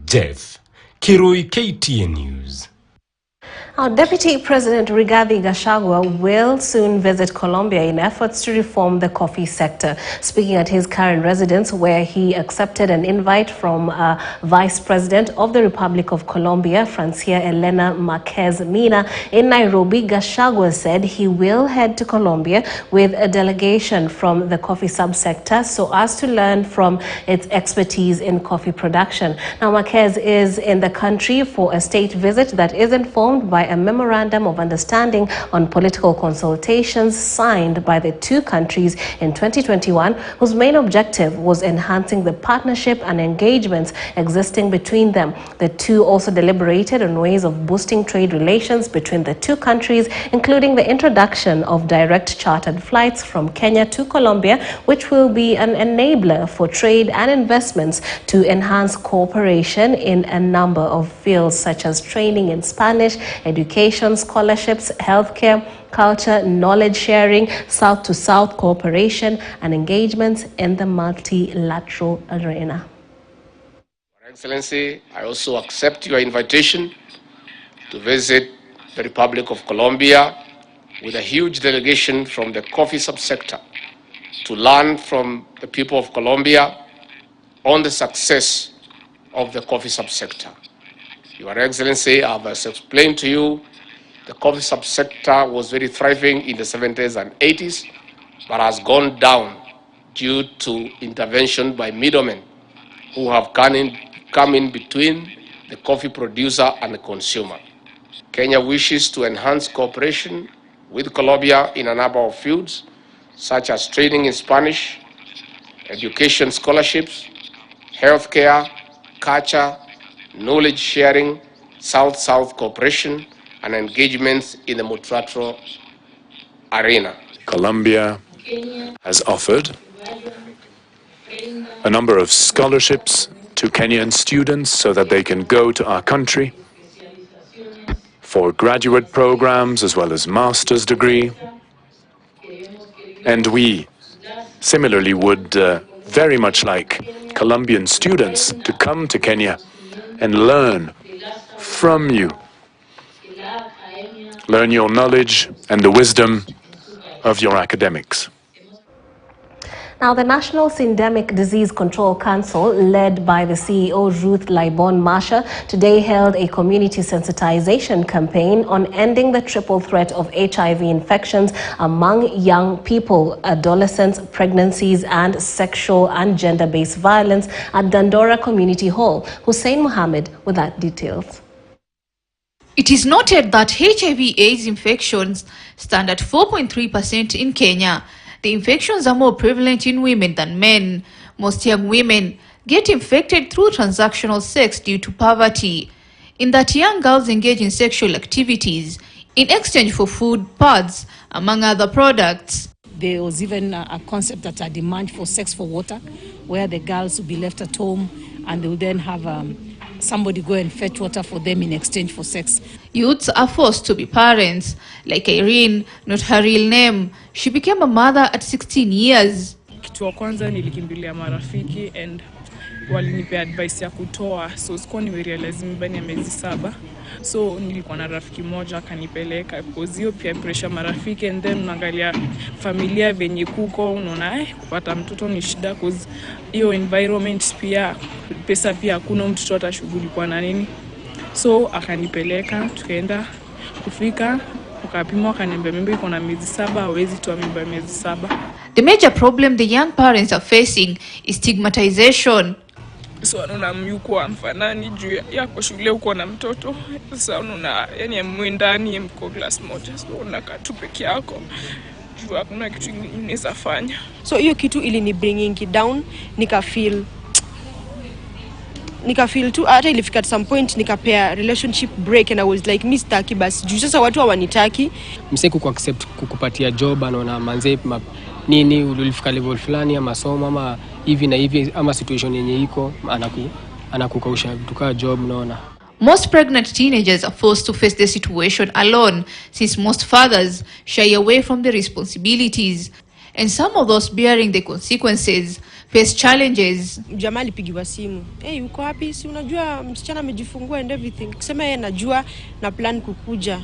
Jeff Kirui, KTN News. Our Deputy President Rigathi Gachagua will soon visit Colombia in efforts to reform the coffee sector. Speaking at his current residence, where he accepted an invite from Vice President of the Republic of Colombia, Francia Elena Marquez Mina, in Nairobi, Gachagua said he will head to Colombia with a delegation from the coffee subsector so as to learn from its expertise in coffee production. Now, Marquez is in the country for a state visit that is informed by a memorandum of understanding on political consultations signed by the two countries in 2021, whose main objective was enhancing the partnership and engagements existing between them. The two also deliberated on ways of boosting trade relations between the two countries, including the introduction of direct chartered flights from Kenya to Colombia, which will be an enabler for trade and investments to enhance cooperation in a number of fields such as training in Spanish, education, scholarships, healthcare, culture, knowledge sharing, South-to-South cooperation, and engagements in the multilateral arena. Your Excellency, I also accept your invitation to visit the Republic of Colombia with a huge delegation from the coffee subsector to learn from the people of Colombia on the success of the coffee subsector. Your Excellency, I have explained to you, the coffee subsector was very thriving in the 70s and 80s, but has gone down due to intervention by middlemen who have come in between the coffee producer and the consumer. Kenya wishes to enhance cooperation with Colombia in a number of fields, such as training in Spanish, education scholarships, healthcare, culture, knowledge sharing, South-South cooperation, and engagements in the multilateral arena. Colombia has offered a number of scholarships to Kenyan students so that they can go to our country for graduate programs as well as master's degree. And we similarly would very much like Colombian students to come to Kenya and learn from you. Learn your knowledge and the wisdom of your academics. Now, the National Syndemic Disease Control Council, led by the CEO Ruth Laibon Marsha, today held a community sensitization campaign on ending the triple threat of HIV infections among young people, adolescents, pregnancies, and sexual and gender-based violence at Dandora Community Hall. Hussein Mohammed with that details. It is noted that HIV/AIDS infections stand at 4.3% in Kenya. The infections are more prevalent in women than men. Most young women get infected through transactional sex due to poverty. In that, young girls engage in sexual activities in exchange for food, pads, among other products. There was even a concept that a demand for sex for water, where the girls will be left at home and they will then have somebody go and fetch water for them in exchange for sex. Youths are forced to be parents. Like Irene, not her real name, she became a mother at 16 years. Kitu wa kwanza nilikimbilia marafiki and walinipea advice ya kutoa, so sikuwa nimerealize mimba ni ya miezi 7. So nilikuwa na rafiki moja akanipeleka because hiyo pia pressure marafiki, and then unaangalia familia venye kuko, unaona kupata mtoto ni shida cause hiyo environment pia pesa pia hakuna, mtoto atashughulika na nini. So akanipeleka, tukaenda kufika ukapimwa, akaniambia mimba iko na miezi 7, hawezi toa mimba miezi 7. The major problem the young parents are facing is stigmatization. So unaona myuko amfanani juu yako shule uko na mtoto. Sasa unaona yani mwendani mko class moja, so unakaa tu peke yako. Juu hakuna kitu unaweza fanya. So hiyo kitu ili ni bringing it down, nika feel tu hata ilifika at some point nikapea relationship break and I was like Mr. Kibas juu sasa watu hawanitaki. Mseku ku accept kukupatia job anaona manze nini ulifika level fulani ya masomo ama hivi na hivi ama situation yenye iko anakukausha tukaa job naona. Most pregnant teenagers are forced to face the situation alone since most fathers shy away from the responsibilities, and some of those bearing the consequences face challenges. Jamaa alipigiwa simu, uko wapi? Si unajua msichana amejifungua and everything. Kusema yeye najua na plan kukuja.